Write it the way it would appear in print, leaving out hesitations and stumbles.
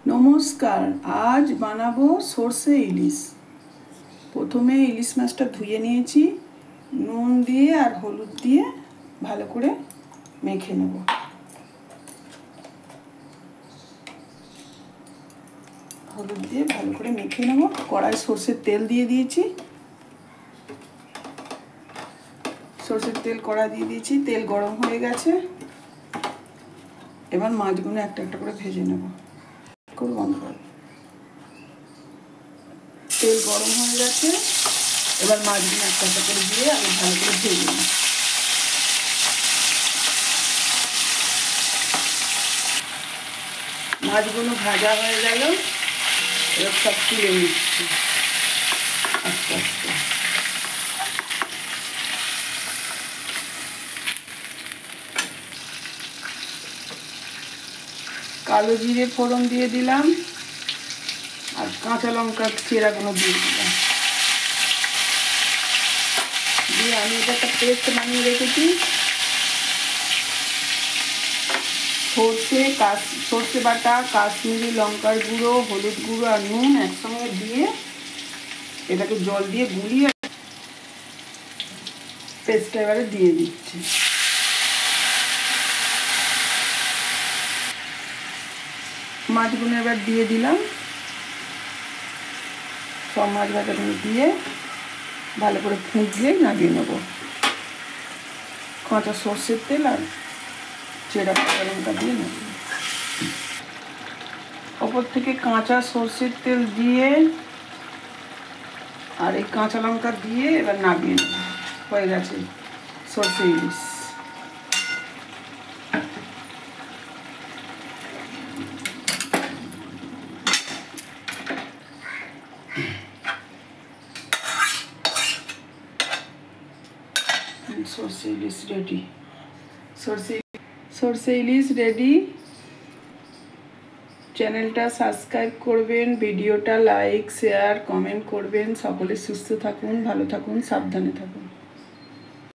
নমস্কার, আজ বানাবো সরষে ইলিশ। প্রথমে ইলিশ মাছটা ধুয়ে নিয়েছি, নুন দিয়ে আর হলুদ দিয়ে ভালো করে মেখে নেব। হলুদ দিয়ে ভালো করে মেখে নেব। কড়াই সরষের তেল দিয়ে দিয়েছি, সরষের তেল কড়াই দিয়ে দিয়েছি, তেল গরম হয়ে গেছে। এবার মাছগুলো একটা একটা করে ভেজে নেব। বন্ধ করো। তেল গরম হয়ে গেছে, এবার মাছগুলো একটা একটা করে দিয়ে আমি ভালো করে ভেজে নেব। মাছগুলো ভাজা হয়ে গেল, এবার সব তুলে নিচ্ছি আস্তে আস্তে। কালো জিরে ফোড়ন দিয়ে দিলাম আর কাঁচা লঙ্কার চেরাগুলো দিয়ে দিলাম। দিয়ে আমি এটা একটা পেস্ট বানিয়ে রেখেছি। সর্ষে বাটা, কাশ্মীরি লঙ্কার গুঁড়ো, হলুদ গুঁড়ো আর নুন একসঙ্গে দিয়ে এটাকে জল দিয়ে গুলিয়ে পেস্টটা এবারে দিয়ে দিচ্ছি। মাছগুলো এবার দিয়ে দিলাম। সব মাছ ভাজাগুলো দিয়ে ভালো করে ফুটিয়ে নামিয়ে নেব। কাঁচা সর্ষের তেল আর চেরা কাঁচা লঙ্কা দিয়ে নেব। ওপর থেকে কাঁচা সর্ষের তেল দিয়ে আর এই কাঁচা লঙ্কা দিয়ে এবার নামিয়ে নেব। হয়ে গেছে সর্ষে ইলিশ। সর্ষে ইলিশ রেডি। সর্ষে ইলিশ রেডি। চ্যানেলটা সাবস্ক্রাইব করবেন, ভিডিওটা লাইক শেয়ার কমেন্ট করবেন। সকলে সুস্থ থাকুন, ভালো থাকুন, সাবধানে থাকুন।